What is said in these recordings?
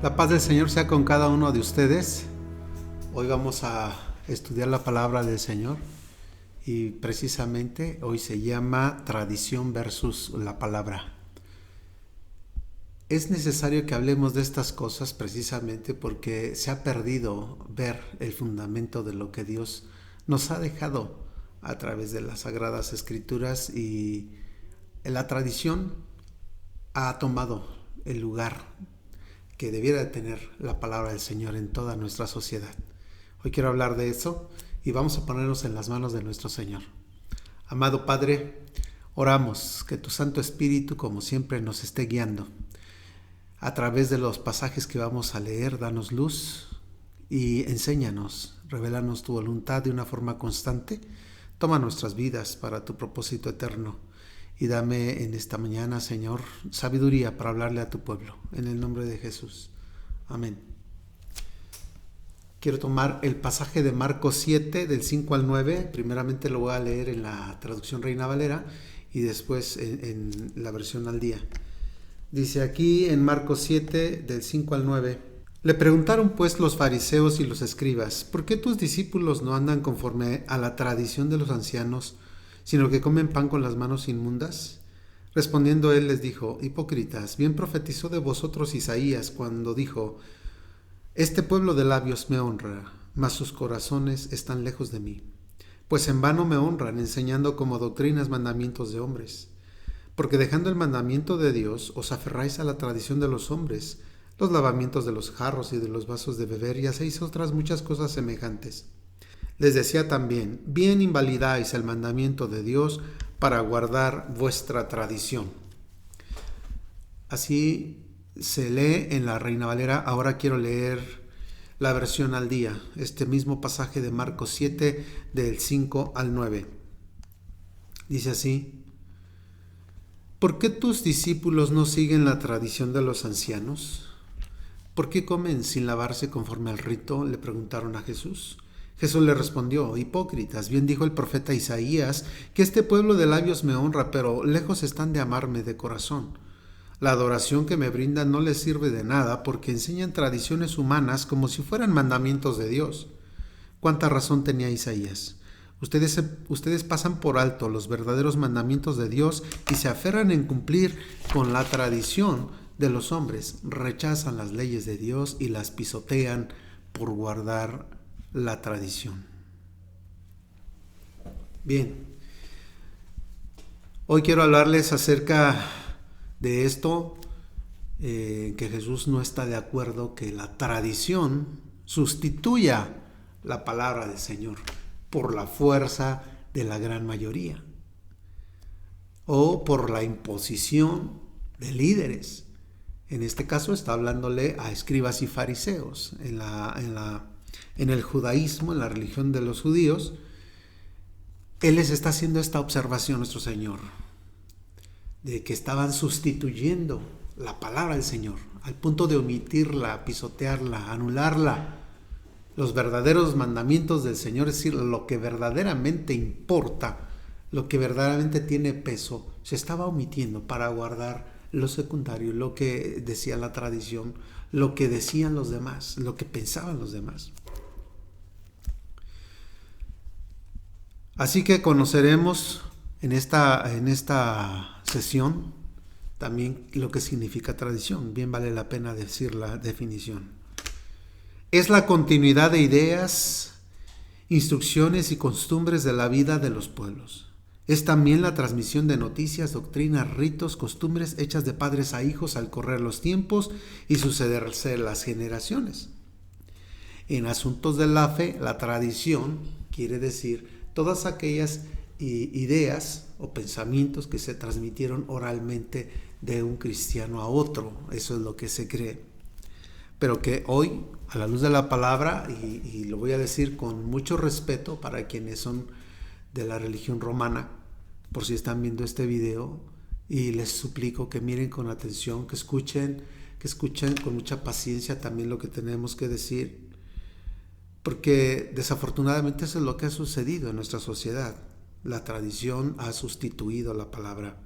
La paz del Señor sea con cada uno de ustedes. Hoy vamos a estudiar la palabra del Señor y precisamente hoy se llama tradición versus la palabra. Es necesario que hablemos de estas cosas precisamente porque se ha perdido ver el fundamento de lo que Dios nos ha dejado a través de las Sagradas Escrituras, y la tradición ha tomado el lugar que debiera de tener la palabra del Señor en toda nuestra sociedad. Hoy quiero hablar de eso y vamos a ponernos en las manos de nuestro Señor. Amado Padre, oramos que tu Santo Espíritu, como siempre, nos esté guiando. A través de los pasajes que vamos a leer, danos luz y enséñanos, revélanos tu voluntad de una forma constante. Toma nuestras vidas para tu propósito eterno. Y dame en esta mañana, Señor, sabiduría para hablarle a tu pueblo. En el nombre de Jesús. Amén. Quiero tomar el pasaje de Marcos 7, del 5 al 9. Primeramente lo voy a leer en la traducción Reina Valera y después en la versión al día. Dice aquí en Marcos 7, del 5 al 9. Le preguntaron pues los fariseos y los escribas: ¿por qué tus discípulos no andan conforme a la tradición de los ancianos, sino que comen pan con las manos inmundas? Respondiendo él les dijo: hipócritas, bien profetizó de vosotros Isaías cuando dijo: este pueblo de labios me honra, mas sus corazones están lejos de mí. Pues en vano me honran, enseñando como doctrinas mandamientos de hombres. Porque dejando el mandamiento de Dios, os aferráis a la tradición de los hombres, los lavamientos de los jarros y de los vasos de beber, y hacéis otras muchas cosas semejantes. Les decía también: bien invalidáis el mandamiento de Dios para guardar vuestra tradición. Así se lee en la Reina Valera. Ahora quiero leer la versión al día, este mismo pasaje de Marcos 7, del 5 al 9. Dice así: ¿por qué tus discípulos no siguen la tradición de los ancianos? ¿Por qué comen sin lavarse conforme al rito?, le preguntaron a Jesús. Jesús le respondió: hipócritas, bien dijo el profeta Isaías, que este pueblo de labios me honra, pero lejos están de amarme de corazón. La adoración que me brindan no les sirve de nada, porque enseñan tradiciones humanas como si fueran mandamientos de Dios. ¿Cuánta razón tenía Isaías? Ustedes pasan por alto los verdaderos mandamientos de Dios y se aferran en cumplir con la tradición de los hombres. Rechazan las leyes de Dios y las pisotean por guardar la tradición. Bien, hoy quiero hablarles acerca de esto, que Jesús no está de acuerdo que la tradición sustituya la palabra del Señor por la fuerza de la gran mayoría o por la imposición de líderes. En este caso está hablándole a escribas y fariseos. En el judaísmo, en la religión de los judíos, Él les está haciendo esta observación, nuestro Señor, de que estaban sustituyendo la palabra del Señor al punto de omitirla, pisotearla, anularla. Los verdaderos mandamientos del Señor, es decir, lo que verdaderamente importa, lo que verdaderamente tiene peso, se estaba omitiendo para guardar lo secundario, lo que decía la tradición, lo que decían los demás, lo que pensaban los demás. Así que conoceremos en esta sesión también lo que significa tradición. Bien vale la pena decir la definición. Es la continuidad de ideas, instrucciones y costumbres de la vida de los pueblos. Es también la transmisión de noticias, doctrinas, ritos, costumbres hechas de padres a hijos al correr los tiempos y sucederse las generaciones. En asuntos de la fe, la tradición quiere decir todas aquellas ideas o pensamientos que se transmitieron oralmente de un cristiano a otro. Eso es lo que se cree. Pero que hoy, a la luz de la palabra, y lo voy a decir con mucho respeto para quienes son de la religión romana, por si están viendo este video, y les suplico que miren con atención, que escuchen con mucha paciencia también lo que tenemos que decir, porque desafortunadamente eso es lo que ha sucedido en nuestra sociedad. La tradición ha sustituido la palabra.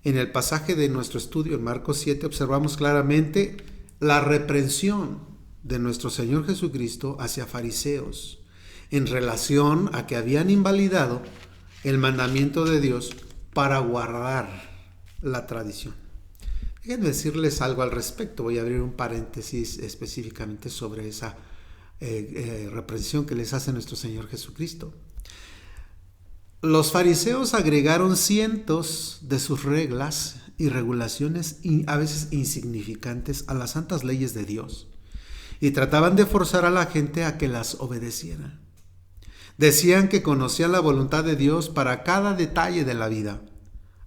En el pasaje de nuestro estudio en Marcos 7 observamos claramente la reprensión de nuestro Señor Jesucristo hacia fariseos en relación a que habían invalidado el mandamiento de Dios para guardar la tradición. Déjenme decirles algo al respecto. Voy a abrir un paréntesis específicamente sobre esa reprensión que les hace nuestro Señor Jesucristo. Los fariseos agregaron cientos de sus reglas y regulaciones a veces insignificantes a las santas leyes de Dios y trataban de forzar a la gente a que las obedeciera. Decían que conocían la voluntad de Dios para cada detalle de la vida,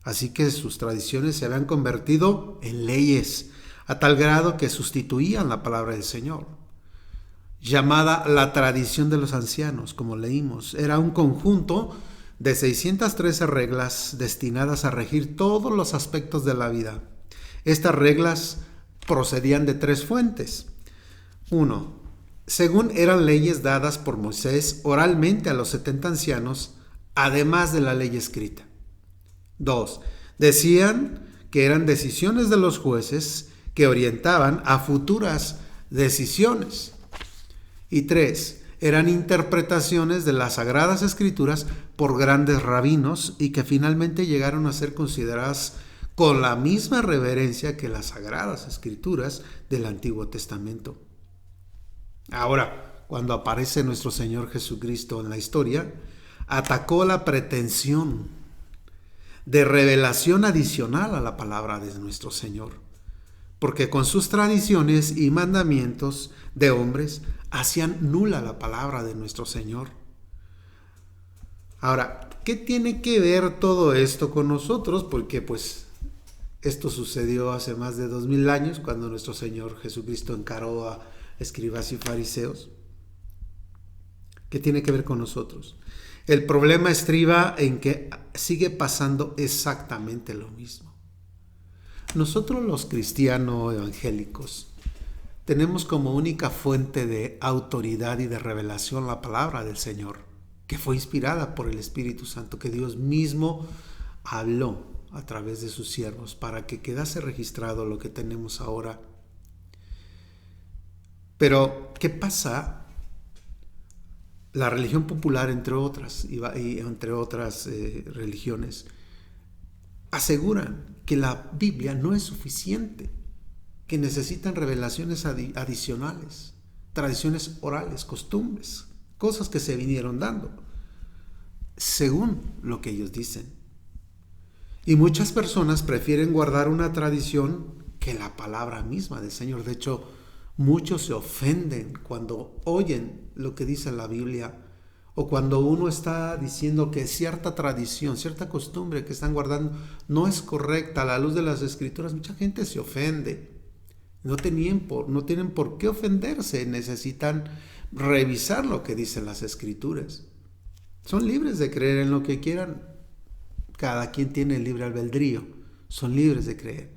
así que sus tradiciones se habían convertido en leyes a tal grado que sustituían la palabra del Señor. Llamada la tradición de los ancianos, como leímos, era un conjunto de 613 reglas destinadas a regir todos los aspectos de la vida. Estas reglas procedían de 3 fuentes. 1. Según eran leyes dadas por Moisés oralmente a los 70 ancianos, además de la ley escrita. 2. Decían que eran decisiones de los jueces que orientaban a futuras decisiones. Y 3. Eran interpretaciones de las Sagradas Escrituras por grandes rabinos y que finalmente llegaron a ser consideradas con la misma reverencia que las Sagradas Escrituras del Antiguo Testamento. Ahora, cuando aparece nuestro Señor Jesucristo en la historia, atacó la pretensión de revelación adicional a la palabra de nuestro Señor, porque con sus tradiciones y mandamientos de hombres hacían nula la palabra de nuestro Señor. Ahora, ¿qué tiene que ver todo esto con nosotros? Porque pues esto sucedió hace más de 2000 años cuando nuestro Señor Jesucristo encaró a escribas y fariseos. ¿Qué tiene que ver con nosotros? El problema estriba en que sigue pasando exactamente lo mismo. Nosotros los cristianos evangélicos tenemos como única fuente de autoridad y de revelación la palabra del Señor, que fue inspirada por el Espíritu Santo, que Dios mismo habló a través de sus siervos para que quedase registrado lo que tenemos ahora. Pero, ¿qué pasa? La religión popular, entre otras, y entre otras religiones, aseguran que la Biblia no es suficiente, que necesitan revelaciones adicionales, tradiciones orales, costumbres, cosas que se vinieron dando, según lo que ellos dicen. Y muchas personas prefieren guardar una tradición que la palabra misma del Señor. De hecho, muchos se ofenden cuando oyen lo que dice la Biblia o cuando uno está diciendo que cierta tradición, cierta costumbre que están guardando no es correcta a la luz de las Escrituras. Mucha gente se ofende. No tienen por qué ofenderse, necesitan revisar lo que dicen las Escrituras. Son libres de creer en lo que quieran. Cada quien tiene libre albedrío. Son libres de creer.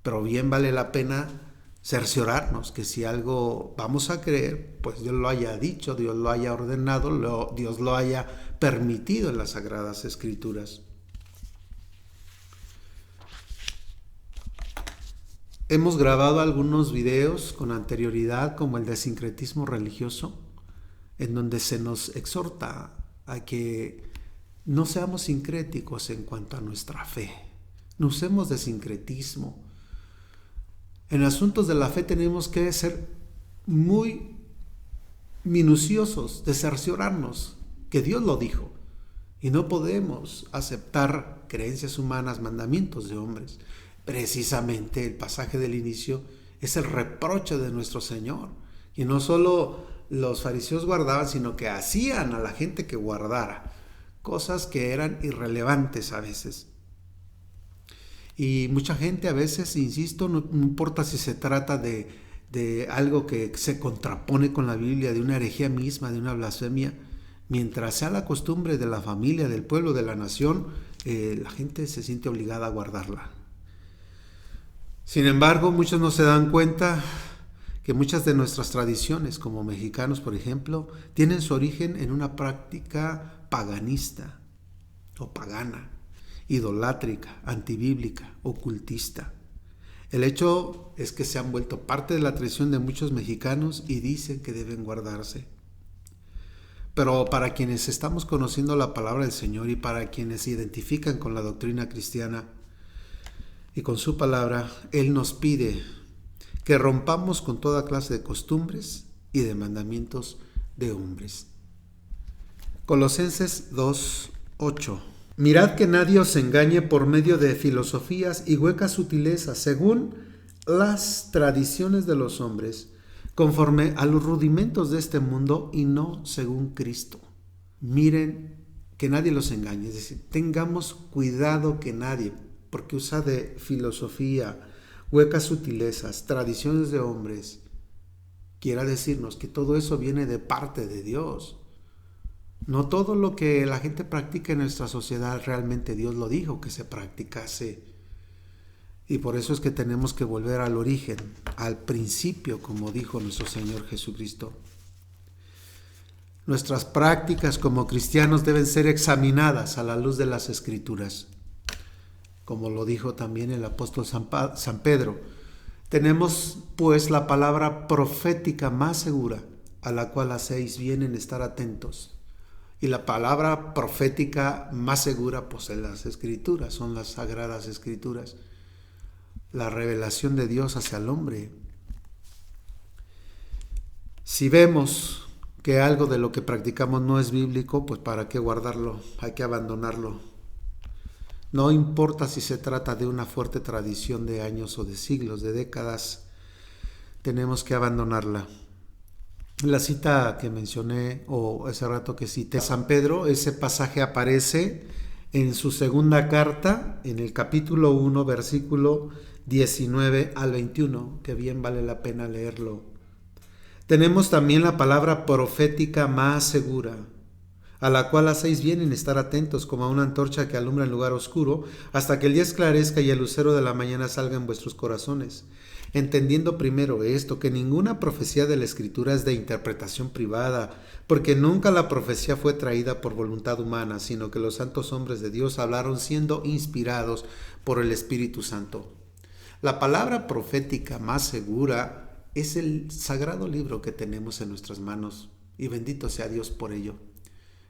Pero bien vale la pena cerciorarnos que si algo vamos a creer, pues Dios lo haya dicho, Dios lo haya ordenado, Dios lo haya permitido en las Sagradas Escrituras. Hemos grabado algunos videos con anterioridad, como el de sincretismo religioso, en donde se nos exhorta a que no seamos sincréticos en cuanto a nuestra fe. No usemos de sincretismo. En asuntos de la fe tenemos que ser muy minuciosos, de cerciorarnos que Dios lo dijo. Y no podemos aceptar creencias humanas, mandamientos de hombres. Precisamente el pasaje del inicio es el reproche de nuestro Señor. Y no solo los fariseos guardaban, sino que hacían a la gente que guardara cosas que eran irrelevantes a veces. Y mucha gente a veces, insisto, no importa si se trata de algo que se contrapone con la Biblia, de una herejía misma, de una blasfemia, mientras sea la costumbre de la familia, del pueblo, de la nación, la gente se siente obligada a guardarla. Sin embargo, muchos no se dan cuenta que muchas de nuestras tradiciones, como mexicanos, por ejemplo, tienen su origen en una práctica paganista o pagana, idolátrica, antibíblica, ocultista. El hecho es que se han vuelto parte de la tradición de muchos mexicanos y dicen que deben guardarse. Pero para quienes estamos conociendo la palabra del Señor y para quienes se identifican con la doctrina cristiana y con su palabra, Él nos pide que rompamos con toda clase de costumbres y de mandamientos de hombres. Colosenses 2:8. Mirad que nadie os engañe por medio de filosofías y huecas sutilezas, según las tradiciones de los hombres, conforme a los rudimentos de este mundo y no según Cristo. Miren, que nadie los engañe, es decir, tengamos cuidado que nadie, porque usa de filosofía, huecas sutilezas, tradiciones de hombres, quiera decirnos que todo eso viene de parte de Dios. No todo lo que la gente practica en nuestra sociedad realmente Dios lo dijo que se practicase. Y por eso es que tenemos que volver al origen, al principio, como dijo nuestro Señor Jesucristo. Nuestras prácticas como cristianos deben ser examinadas a la luz de las Escrituras. Como lo dijo también el apóstol San Pedro. Tenemos pues la palabra profética más segura, a la cual hacéis bien en estar atentos. Y la palabra profética más segura, pues en las Escrituras, son las Sagradas Escrituras. La revelación de Dios hacia el hombre. Si vemos que algo de lo que practicamos no es bíblico, pues ¿para qué guardarlo? Hay que abandonarlo. No importa si se trata de una fuerte tradición de años o de siglos, de décadas, tenemos que abandonarla. La cita que mencioné, o hace rato que cité San Pedro, ese pasaje aparece en su segunda carta, en el capítulo 1, versículo 19 al 21, que bien vale la pena leerlo. Tenemos también la palabra profética más segura, a la cual hacéis bien en estar atentos como a una antorcha que alumbra en lugar oscuro, hasta que el día esclarezca y el lucero de la mañana salga en vuestros corazones. Entendiendo primero esto, que ninguna profecía de la Escritura es de interpretación privada, porque nunca la profecía fue traída por voluntad humana, sino que los santos hombres de Dios hablaron siendo inspirados por el Espíritu Santo. La palabra profética más segura es el sagrado libro que tenemos en nuestras manos, y bendito sea Dios por ello,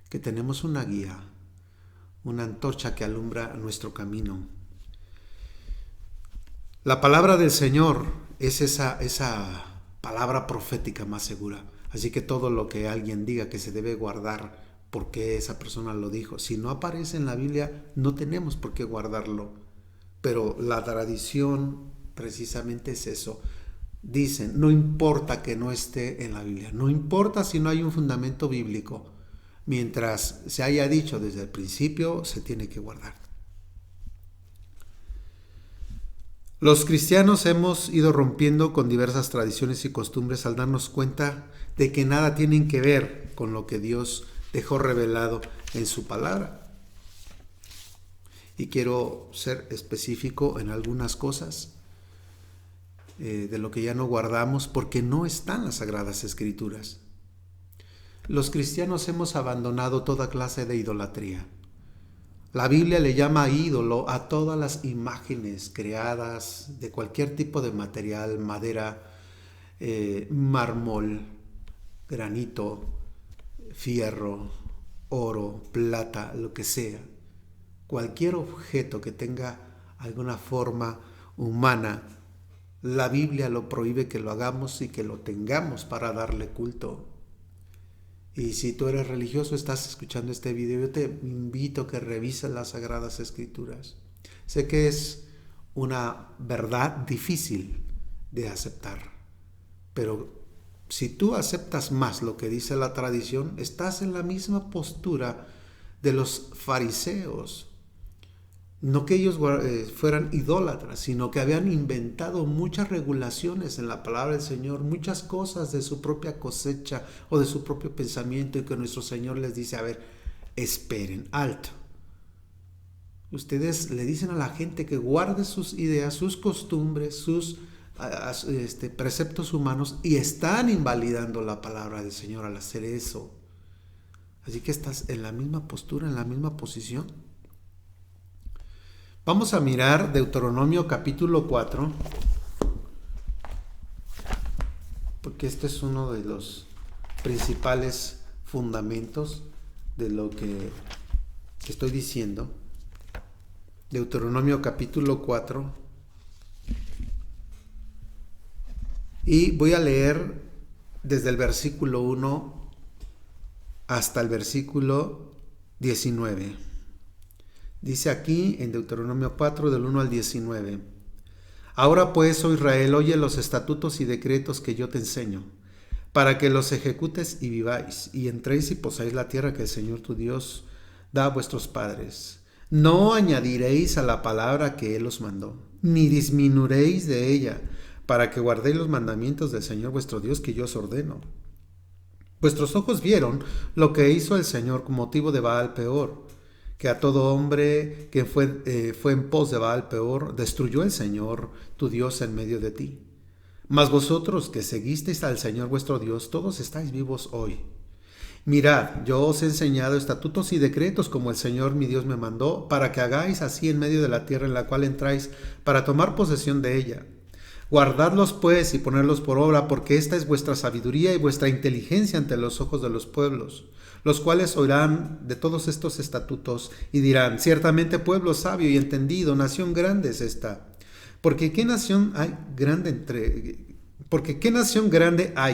que tenemos una guía, una antorcha que alumbra nuestro camino. La palabra del Señor es esa palabra profética más segura. Así que todo lo que alguien diga que se debe guardar porque esa persona lo dijo, si no aparece en la Biblia, no tenemos por qué guardarlo. Pero la tradición precisamente es eso. Dicen, no importa que no esté en la Biblia, no importa si no hay un fundamento bíblico. Mientras se haya dicho desde el principio, se tiene que guardar. Los cristianos hemos ido rompiendo con diversas tradiciones y costumbres al darnos cuenta de que nada tienen que ver con lo que Dios dejó revelado en su palabra. Y quiero ser específico en algunas cosas de lo que ya no guardamos porque no están las Sagradas Escrituras. Los cristianos hemos abandonado toda clase de idolatría. La Biblia le llama ídolo a todas las imágenes creadas de cualquier tipo de material, madera, mármol, granito, fierro, oro, plata, lo que sea. Cualquier objeto que tenga alguna forma humana, la Biblia lo prohíbe que lo hagamos y que lo tengamos para darle culto. Y si tú eres religioso, estás escuchando este video, yo te invito a que revises las Sagradas Escrituras. Sé que es una verdad difícil de aceptar, pero si tú aceptas más lo que dice la tradición, estás en la misma postura de los fariseos. No que ellos fueran idólatras, sino que habían inventado muchas regulaciones en la palabra del Señor, muchas cosas de su propia cosecha o de su propio pensamiento, y que nuestro Señor les dice, a ver, esperen, alto. Ustedes le dicen a la gente que guarde sus ideas, sus costumbres, sus preceptos humanos, y están invalidando la palabra del Señor al hacer eso. Así que estás en la misma postura, en la misma posición. Vamos a mirar Deuteronomio capítulo 4, porque este es uno de los principales fundamentos de lo que estoy diciendo. Deuteronomio capítulo 4. Y voy a leer desde el versículo 1 hasta el versículo 19. Dice aquí en Deuteronomio 4 del 1 al 19. Ahora pues, oh Israel, oye los estatutos y decretos que yo te enseño, para que los ejecutes y viváis, y entréis y poseáis la tierra que el Señor tu Dios da a vuestros padres. No añadiréis a la palabra que Él os mandó, ni disminuiréis de ella, para que guardéis los mandamientos del Señor vuestro Dios que yo os ordeno. Vuestros ojos vieron lo que hizo el Señor con motivo de Baal Peor, que a todo hombre que fue en pos de Baal Peor, destruyó el Señor tu Dios en medio de ti. Mas vosotros que seguisteis al Señor vuestro Dios, todos estáis vivos hoy. Mirad, yo os he enseñado estatutos y decretos como el Señor mi Dios me mandó, para que hagáis así en medio de la tierra en la cual entráis, para tomar posesión de ella. Guardadlos pues y ponerlos por obra, porque esta es vuestra sabiduría y vuestra inteligencia ante los ojos de los pueblos, los cuales oirán de todos estos estatutos y dirán: ciertamente pueblo sabio y entendido, nación grande es esta. Porque qué nación hay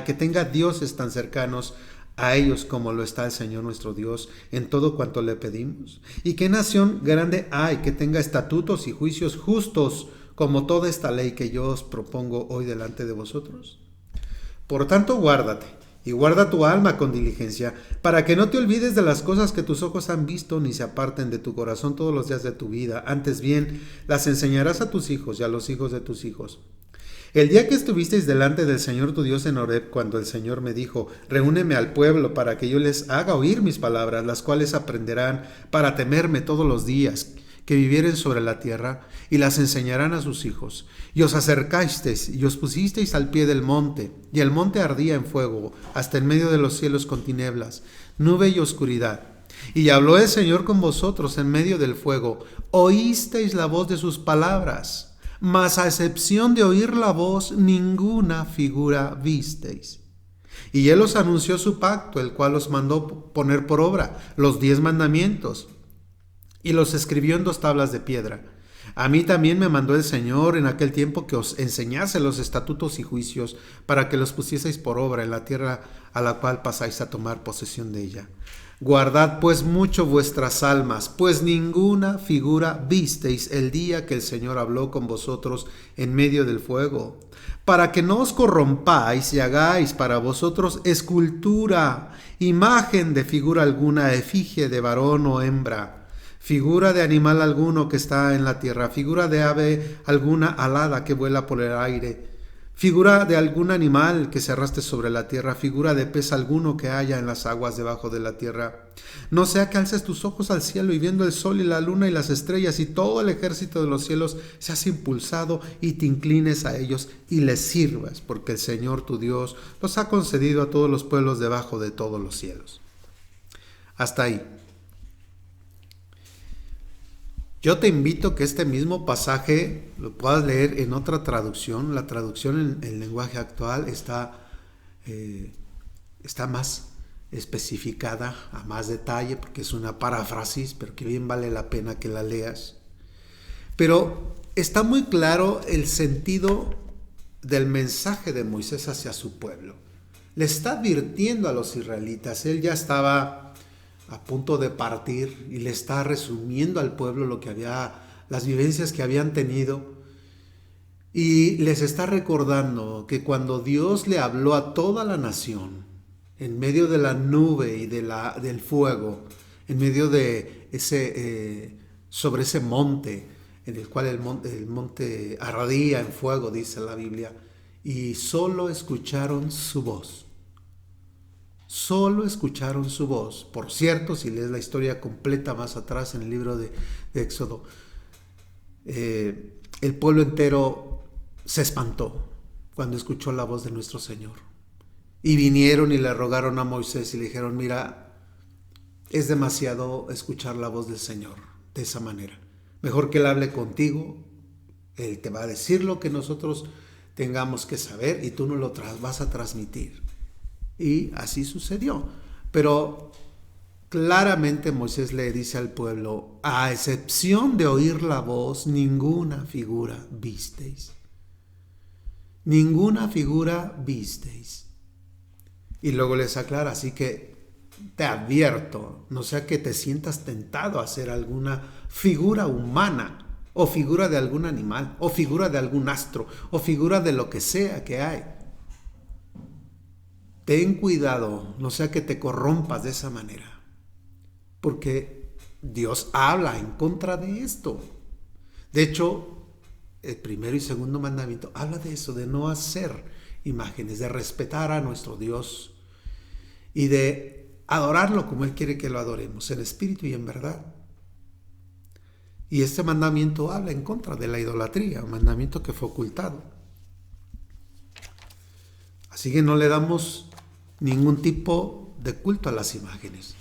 que tenga dioses tan cercanos a ellos como lo está el Señor nuestro Dios en todo cuanto le pedimos. ¿Y qué nación grande hay que tenga estatutos y juicios justos como toda esta ley que yo os propongo hoy delante de vosotros? Por tanto, guárdate y guarda tu alma con diligencia, para que no te olvides de las cosas que tus ojos han visto, ni se aparten de tu corazón todos los días de tu vida. Antes bien, las enseñarás a tus hijos y a los hijos de tus hijos. El día que estuvisteis delante del Señor tu Dios en Horeb, cuando el Señor me dijo: reúneme al pueblo para que yo les haga oír mis palabras, las cuales aprenderán para temerme todos los días que vivieren sobre la tierra, y las enseñarán a sus hijos. Y os acercasteis y os pusisteis al pie del monte, y el monte ardía en fuego hasta en medio de los cielos con tinieblas, nube y oscuridad. Y habló el Señor con vosotros en medio del fuego. Oísteis la voz de sus palabras, mas a excepción de oír la voz, ninguna figura visteis. Y Él os anunció su pacto, el cual os mandó poner por obra, los 10 mandamientos, y los escribió en 2 tablas de piedra. A mí también me mandó el Señor en aquel tiempo que os enseñase los estatutos y juicios, para que los pusieseis por obra en la tierra a la cual pasáis a tomar posesión de ella. Guardad pues mucho vuestras almas, pues ninguna figura visteis el día que el Señor habló con vosotros en medio del fuego, para que no os corrompáis y hagáis para vosotros escultura, imagen de figura alguna, efigie de varón o hembra, figura de animal alguno que está en la tierra, figura de ave alguna alada que vuela por el aire, figura de algún animal que se arrastre sobre la tierra, figura de pez alguno que haya en las aguas debajo de la tierra. No sea que alces tus ojos al cielo y viendo el sol y la luna y las estrellas y todo el ejército de los cielos seas impulsado y te inclines a ellos y les sirvas, porque el Señor tu Dios los ha concedido a todos los pueblos debajo de todos los cielos. Hasta ahí. Yo te invito que este mismo pasaje lo puedas leer en otra traducción. La traducción en el lenguaje actual está más especificada, a más detalle, porque es una paráfrasis, pero que bien vale la pena que la leas. Pero está muy claro el sentido del mensaje de Moisés hacia su pueblo. Le está advirtiendo a los israelitas. Él ya estaba a punto de partir y le está resumiendo al pueblo las vivencias que habían tenido, y les está recordando que cuando Dios le habló a toda la nación en medio de la nube y del fuego, en medio de sobre ese monte en el cual el monte ardía en fuego, dice la Biblia, y solo escucharon su voz. Solo escucharon su voz. Por cierto, si lees la historia completa más atrás en el libro de Éxodo, el pueblo entero se espantó cuando escuchó la voz de nuestro Señor. Y vinieron y le rogaron a Moisés y le dijeron: mira, es demasiado escuchar la voz del Señor de esa manera. Mejor que Él hable contigo. Él te va a decir lo que nosotros tengamos que saber y tú no lo vas a transmitir. Y así sucedió. Pero claramente Moisés le dice al pueblo, a excepción de oír la voz, ninguna figura visteis. Ninguna figura visteis. Y luego les aclara, así que te advierto, no sea que te sientas tentado a hacer alguna figura humana, o figura de algún animal, o figura de algún astro, o figura de lo que sea que hay. Ten cuidado, no sea que te corrompas de esa manera, porque Dios habla en contra de esto. De hecho, el primero y segundo mandamiento habla de eso, de no hacer imágenes, de respetar a nuestro Dios y de adorarlo como Él quiere que lo adoremos, en espíritu y en verdad. Y este mandamiento habla en contra de la idolatría, un mandamiento que fue ocultado. Así que no le damos ningún tipo de culto a las imágenes.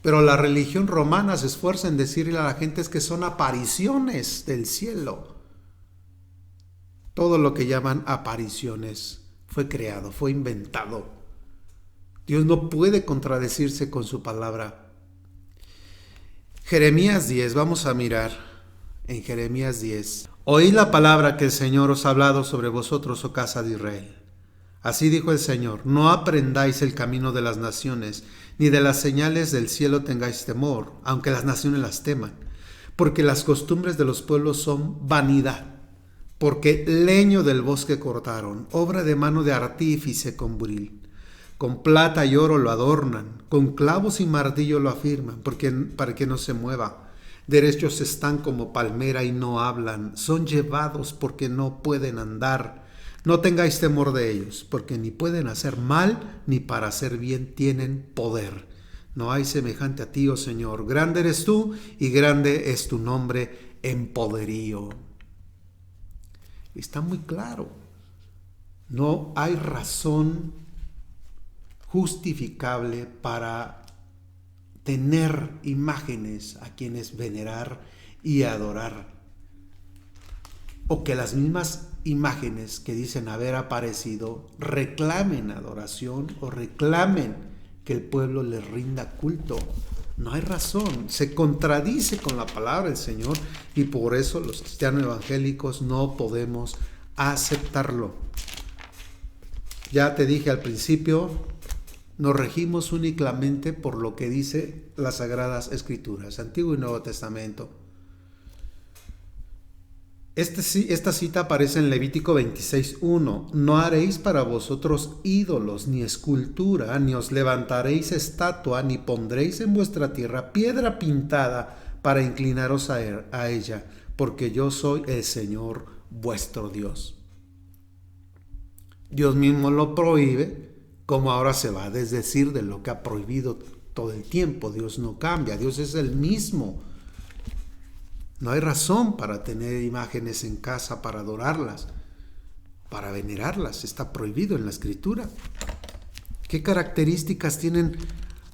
Pero la religión romana se esfuerza en decirle a la gente es que son apariciones del cielo. Todo lo que llaman apariciones fue creado, fue inventado. Dios no puede contradecirse con su palabra. Jeremías 10, vamos a mirar en Jeremías 10. Oíd la palabra que el Señor os ha hablado sobre vosotros, oh casa de Israel. Así dijo el Señor, no aprendáis el camino de las naciones, ni de las señales del cielo tengáis temor, aunque las naciones las teman, porque las costumbres de los pueblos son vanidad, porque leño del bosque cortaron, obra de mano de artífice con buril. Con plata y oro lo adornan, con clavos y martillo lo afirman, para que no se mueva. Derechos están como palmera y no hablan, son llevados porque no pueden andar. No tengáis temor de ellos, porque ni pueden hacer mal, ni para hacer bien tienen poder. No hay semejante a ti, oh Señor. Grande eres tú, y grande es tu nombre en poderío. Está muy claro. No hay razón justificable para tener imágenes a quienes venerar y adorar, o que las mismas imágenes que dicen haber aparecido reclamen adoración o reclamen que el pueblo les rinda culto. No hay razón, se contradice con la palabra del Señor y por eso los cristianos evangélicos no podemos aceptarlo. Ya te dije al principio, nos regimos únicamente por lo que dice las Sagradas Escrituras, Antiguo y Nuevo Testamento. Esta cita aparece en Levítico 26:1. No haréis para vosotros ídolos, ni escultura, ni os levantaréis estatua, ni pondréis en vuestra tierra piedra pintada para inclinaros a ella, porque yo soy el Señor vuestro Dios. Dios mismo lo prohíbe, como ahora se va a desdecir de lo que ha prohibido todo el tiempo. Dios no cambia, Dios es el mismo. No hay razón para tener imágenes en casa, para adorarlas, para venerarlas. Está prohibido en la Escritura. ¿Qué características tienen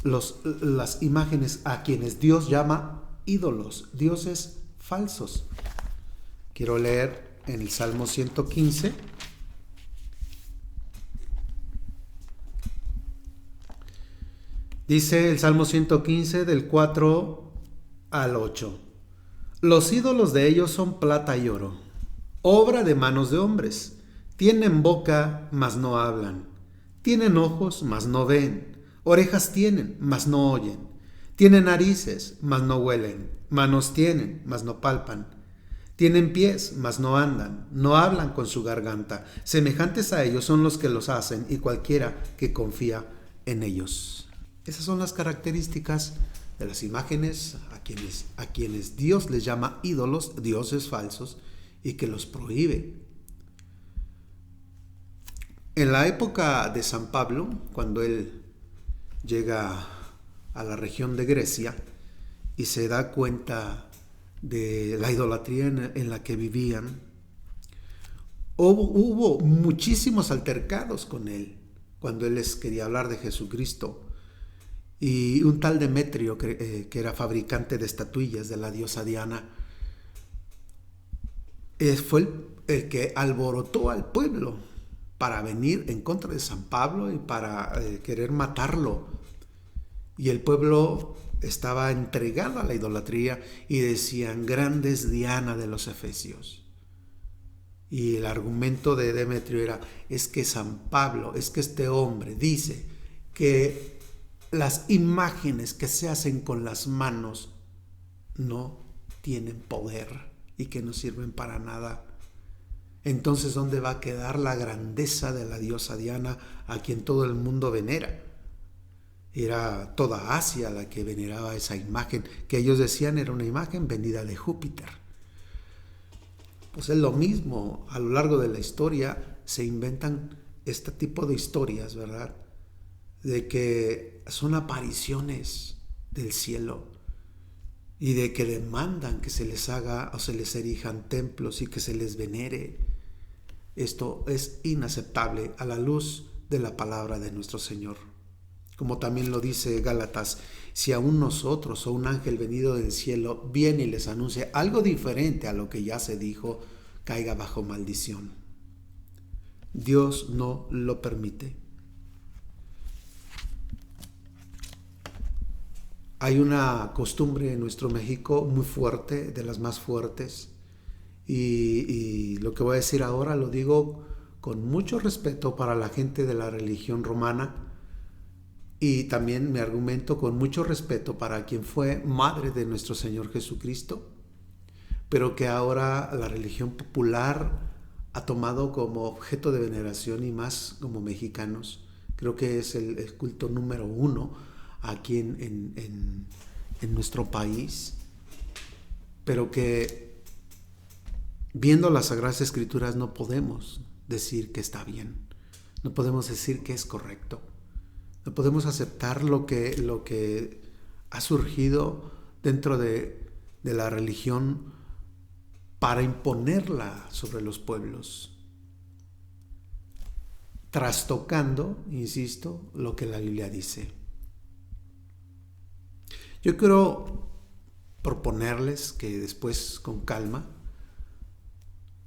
las imágenes a quienes Dios llama ídolos, dioses falsos? Quiero leer en el Salmo 115. Dice el Salmo 115 del 4 al 8. Los ídolos de ellos son plata y oro, obra de manos de hombres. Tienen boca, mas no hablan. Tienen ojos, mas no ven. Orejas tienen, mas no oyen. Tienen narices, mas no huelen. Manos tienen, mas no palpan. Tienen pies, mas no andan. No hablan con su garganta. Semejantes a ellos son los que los hacen y cualquiera que confía en ellos. Esas son las características de las imágenes a quienes Dios les llama ídolos, dioses falsos, y que los prohíbe. En la época de San Pablo, cuando él llega a la región de Grecia y se da cuenta de la idolatría en la que vivían, hubo muchísimos altercados con él cuando él les quería hablar de Jesucristo. Y un tal Demetrio, que era fabricante de estatuillas de la diosa Diana, fue el que alborotó al pueblo para venir en contra de San Pablo y para querer matarlo. Y el pueblo estaba entregado a la idolatría y decían: grande es Diana de los Efesios. Y el argumento de Demetrio era: es que San Pablo, es que este hombre dice que las imágenes que se hacen con las manos no tienen poder y que no sirven para nada. Entonces, ¿dónde va a quedar la grandeza de la diosa Diana, a quien todo el mundo venera? Era toda Asia la que veneraba esa imagen, que ellos decían era una imagen venida de Júpiter. Pues es lo mismo, a lo largo de la historia se inventan este tipo de historias, ¿verdad? De que son apariciones del cielo y de que demandan que se les haga o se les erijan templos y que se les venere. Esto es inaceptable a la luz de la palabra de nuestro Señor. Como también lo dice Gálatas: si aún nosotros o un ángel venido del cielo viene y les anuncia algo diferente a lo que ya se dijo, caiga bajo maldición. Dios no lo permite. Hay una costumbre en nuestro México muy fuerte, de las más fuertes, y lo que voy a decir ahora lo digo con mucho respeto para la gente de la religión romana, y también me argumento con mucho respeto para quien fue madre de nuestro Señor Jesucristo, pero que ahora la religión popular ha tomado como objeto de veneración, y más como mexicanos. Creo que es el culto número 1 aquí en nuestro país, pero que viendo las Sagradas Escrituras no podemos decir que está bien, no podemos decir que es correcto, no podemos aceptar lo que ha surgido dentro de la religión para imponerla sobre los pueblos, trastocando, insisto, lo que la Biblia dice. Yo quiero proponerles que después, con calma,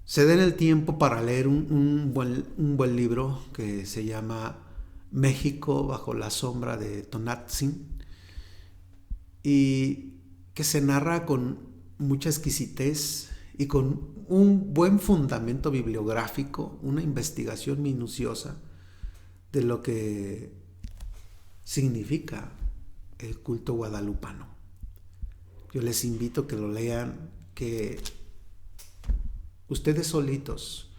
se den el tiempo para leer un buen libro que se llama México bajo la sombra de Tonantzin, y que se narra con mucha exquisitez y con un buen fundamento bibliográfico, una investigación minuciosa de lo que significa el culto guadalupano. Yo les invito a que lo lean, que ustedes solitos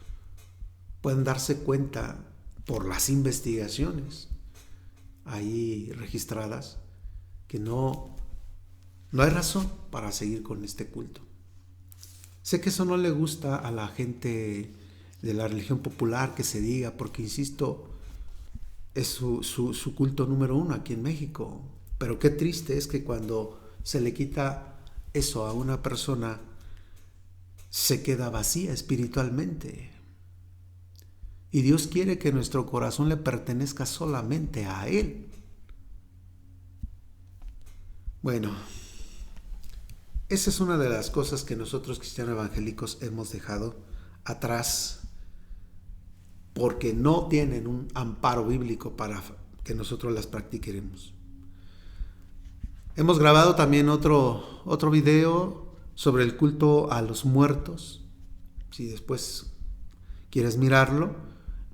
pueden darse cuenta por las investigaciones ahí registradas que no hay razón para seguir con este culto. Sé que eso no le gusta a la gente de la religión popular que se diga, porque insisto, es su culto número 1 aquí en México. Pero qué triste es que cuando se le quita eso a una persona, se queda vacía espiritualmente. Y Dios quiere que nuestro corazón le pertenezca solamente a Él. Bueno, esa es una de las cosas que nosotros cristianos evangélicos hemos dejado atrás, porque no tienen un amparo bíblico para que nosotros las practiquemos. Hemos grabado también otro video sobre el culto a los muertos, si después quieres mirarlo,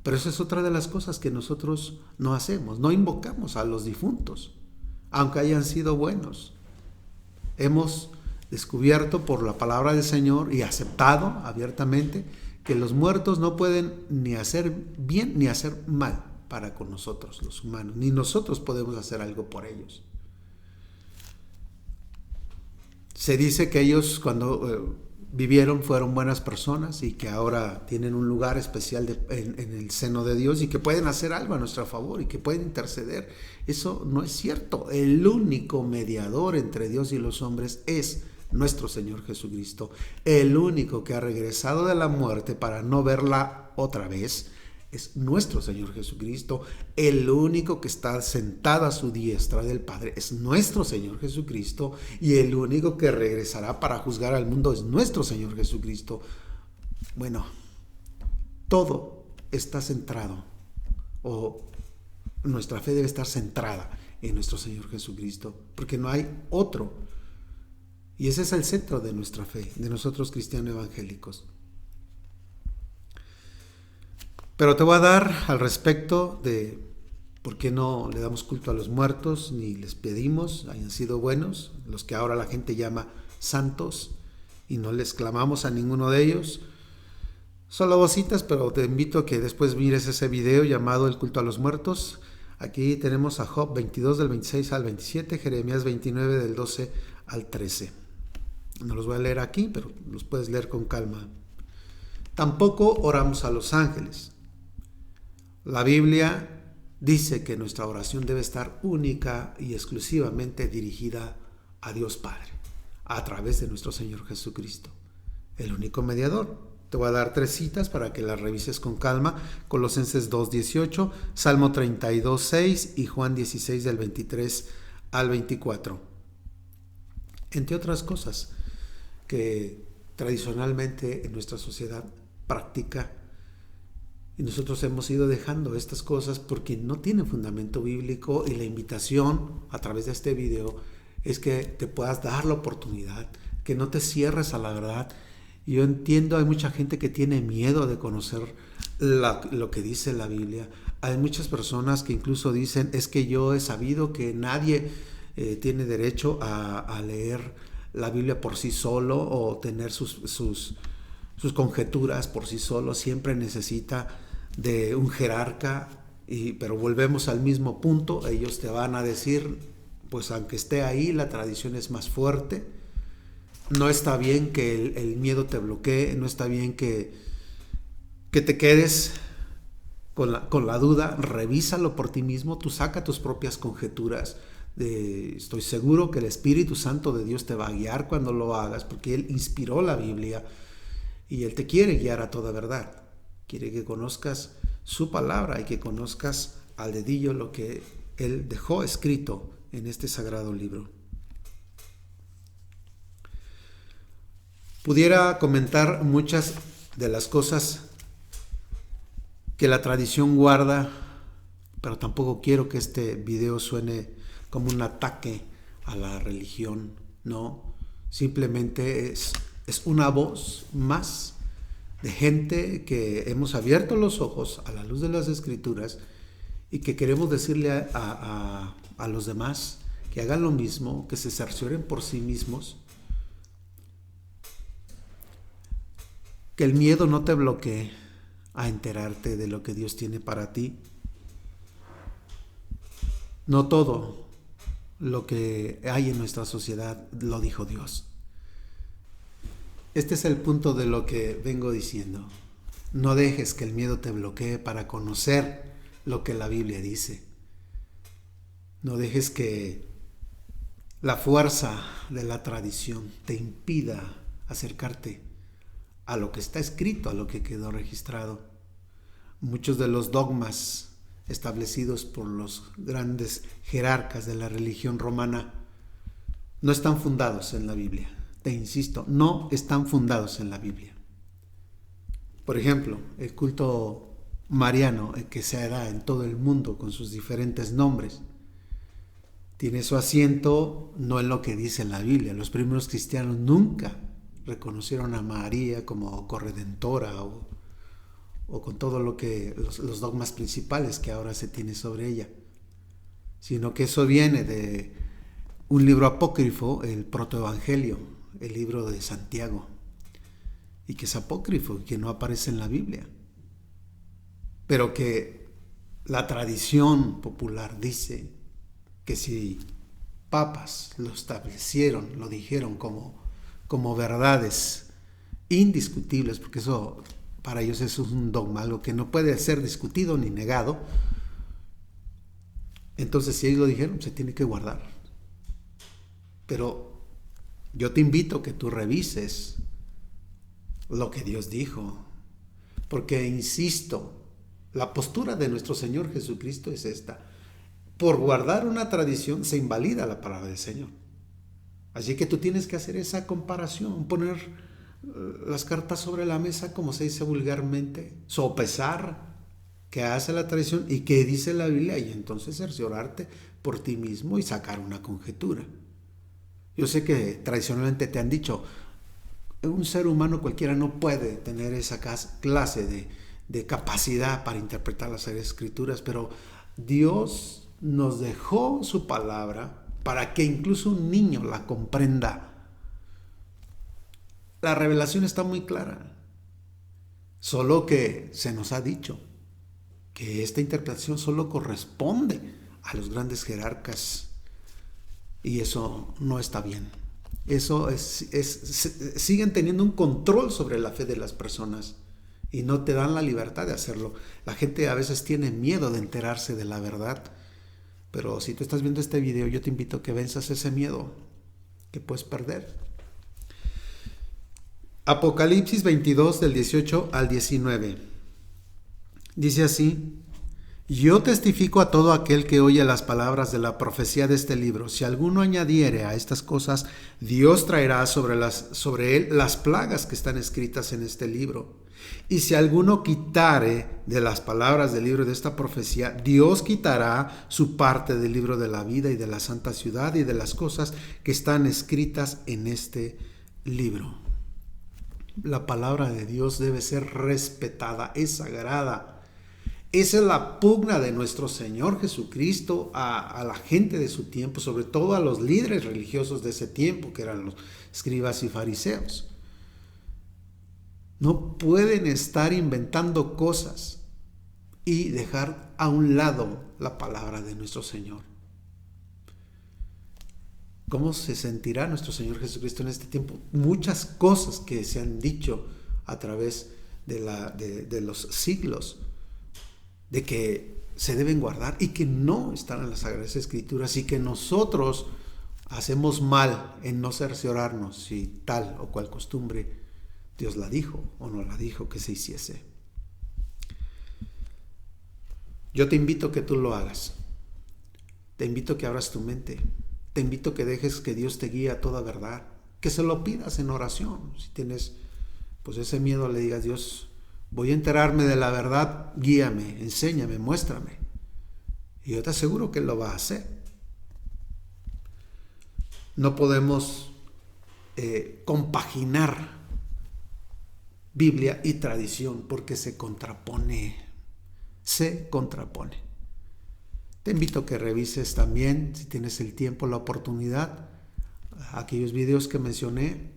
pero esa es otra de las cosas que nosotros no hacemos, no invocamos a los difuntos, aunque hayan sido buenos. Hemos descubierto por la palabra del Señor y aceptado abiertamente que los muertos no pueden ni hacer bien ni hacer mal para con nosotros los humanos, ni nosotros podemos hacer algo por ellos. Se dice que ellos cuando vivieron fueron buenas personas y que ahora tienen un lugar especial en el seno de Dios y que pueden hacer algo a nuestro favor y que pueden interceder. Eso no es cierto. El único mediador entre Dios y los hombres es nuestro Señor Jesucristo. El único que ha regresado de la muerte para no verla otra vez es nuestro Señor Jesucristo. El único que está sentado a su diestra del Padre es nuestro Señor Jesucristo, y el único que regresará para juzgar al mundo es nuestro Señor Jesucristo. Bueno, todo está centrado, o nuestra fe debe estar centrada en nuestro Señor Jesucristo, porque no hay otro. Y ese es el centro de nuestra fe, de nosotros cristianos evangélicos. Pero te voy a dar al respecto de por qué no le damos culto a los muertos, ni les pedimos, hayan sido buenos, los que ahora la gente llama santos, y no les clamamos a ninguno de ellos. Solo vocitas, pero te invito a que después mires ese video llamado El culto a los muertos. Aquí tenemos a Job 22 del 26 al 27, Jeremías 29 del 12 al 13. No los voy a leer aquí, pero los puedes leer con calma. Tampoco oramos a los ángeles. La Biblia dice que nuestra oración debe estar única y exclusivamente dirigida a Dios Padre, a través de nuestro Señor Jesucristo, el único mediador. Te voy a dar 3 citas para que las revises con calma. Colosenses 2:18, Salmo 32:6 y Juan 16 del 23 al 24. Entre otras cosas que tradicionalmente en nuestra sociedad practica, y nosotros hemos ido dejando estas cosas porque no tienen fundamento bíblico, y la invitación a través de este video es que te puedas dar la oportunidad, que no te cierres a la verdad. Yo entiendo, hay mucha gente que tiene miedo de conocer lo que dice la Biblia. Hay muchas personas que incluso dicen, es que yo he sabido que nadie tiene derecho a leer la Biblia por sí solo o tener sus conjeturas por sí solo. Siempre necesita de un jerarca, pero volvemos al mismo punto. Ellos te van a decir, pues aunque esté ahí, la tradición es más fuerte. No está bien que el miedo te bloquee, no está bien que te quedes con la duda. Revísalo por ti mismo, tú saca tus propias conjeturas. Estoy seguro que el Espíritu Santo de Dios te va a guiar cuando lo hagas, porque Él inspiró la Biblia y Él te quiere guiar a toda verdad. Quiere que conozcas su palabra y que conozcas al dedillo lo que Él dejó escrito en este sagrado libro. Pudiera comentar muchas de las cosas que la tradición guarda, pero tampoco quiero que este video suene como un ataque a la religión. No, simplemente es una voz más de gente que hemos abierto los ojos a la luz de las Escrituras y que queremos decirle a los demás que hagan lo mismo, que se cercioren por sí mismos, que el miedo no te bloquee a enterarte de lo que Dios tiene para ti. No todo lo que hay en nuestra sociedad lo dijo Dios. Este es el punto de lo que vengo diciendo. No dejes que el miedo te bloquee para conocer lo que la Biblia dice. No dejes que la fuerza de la tradición te impida acercarte a lo que está escrito, a lo que quedó registrado. Muchos de los dogmas establecidos por los grandes jerarcas de la religión romana no están fundados en la Biblia. Te insisto, no están fundados en la Biblia. Por ejemplo, el culto mariano, que se da en todo el mundo con sus diferentes nombres, tiene su asiento no en lo que dice la Biblia. Los primeros cristianos nunca reconocieron a María como corredentora o con todo lo que los dogmas principales que ahora se tiene sobre ella, sino que eso viene de un libro apócrifo, el protoevangelio, el libro de Santiago, y que es apócrifo y que no aparece en la Biblia, pero que la tradición popular dice que si papas lo establecieron, lo dijeron como verdades indiscutibles, porque eso para ellos es un dogma, algo que no puede ser discutido ni negado. Entonces, si ellos lo dijeron, se tiene que guardar. Pero yo te invito a que tú revises lo que Dios dijo, porque insisto, la postura de nuestro Señor Jesucristo es esta: por guardar una tradición se invalida la palabra del Señor. Así que tú tienes que hacer esa comparación, poner las cartas sobre la mesa, como se dice vulgarmente, sopesar qué hace la tradición y qué dice la Biblia, y entonces cerciorarte por ti mismo y sacar una conjetura. Yo sé que tradicionalmente te han dicho, un ser humano cualquiera no puede tener esa clase de capacidad para interpretar las escrituras, pero Dios nos dejó su palabra para que incluso un niño la comprenda. La revelación está muy clara, solo que se nos ha dicho que esta interpretación solo corresponde a los grandes jerarcas, y eso no está bien. Eso siguen teniendo un control sobre la fe de las personas y no te dan la libertad de hacerlo. La gente a veces tiene miedo de enterarse de la verdad, pero si tú estás viendo este video, yo te invito a que venzas ese miedo que puedes perder. Apocalipsis 22 del 18 al 19. Dice así: yo testifico a todo aquel que oye las palabras de la profecía de este libro. Si alguno añadiere a estas cosas, Dios traerá sobre él las plagas que están escritas en este libro. Y si alguno quitare de las palabras del libro de esta profecía, Dios quitará su parte del libro de la vida y de la santa ciudad y de las cosas que están escritas en este libro. La palabra de Dios debe ser respetada, es sagrada. Esa es la pugna de nuestro Señor Jesucristo a la gente de su tiempo, sobre todo a los líderes religiosos de ese tiempo, que eran los escribas y fariseos. No pueden estar inventando cosas y dejar a un lado la palabra de nuestro Señor. ¿Cómo se sentirá nuestro Señor Jesucristo en este tiempo? Muchas cosas que se han dicho a través de los siglos, de que se deben guardar y que no están en las Sagradas Escrituras, y que nosotros hacemos mal en no cerciorarnos si tal o cual costumbre Dios la dijo o no la dijo que se hiciese. Yo te invito a que tú lo hagas. Te invito a que abras tu mente. Te invito a que dejes que Dios te guíe a toda verdad. Que se lo pidas en oración. Si tienes pues ese miedo, le digas: Dios, voy a enterarme de la verdad, guíame, enséñame, muéstrame. Y yo te aseguro que Él lo va a hacer. No podemos compaginar Biblia y tradición porque se contrapone. Te invito a que revises también, si tienes el tiempo, la oportunidad, aquellos videos que mencioné,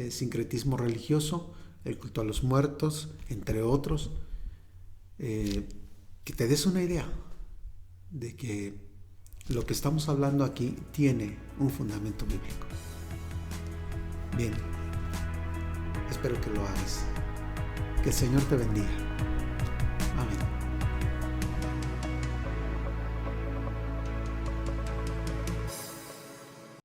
sincretismo religioso, el culto a los muertos, entre otros, que te des una idea de que lo que estamos hablando aquí tiene un fundamento bíblico. Bien, espero que lo hagas. Que el Señor te bendiga.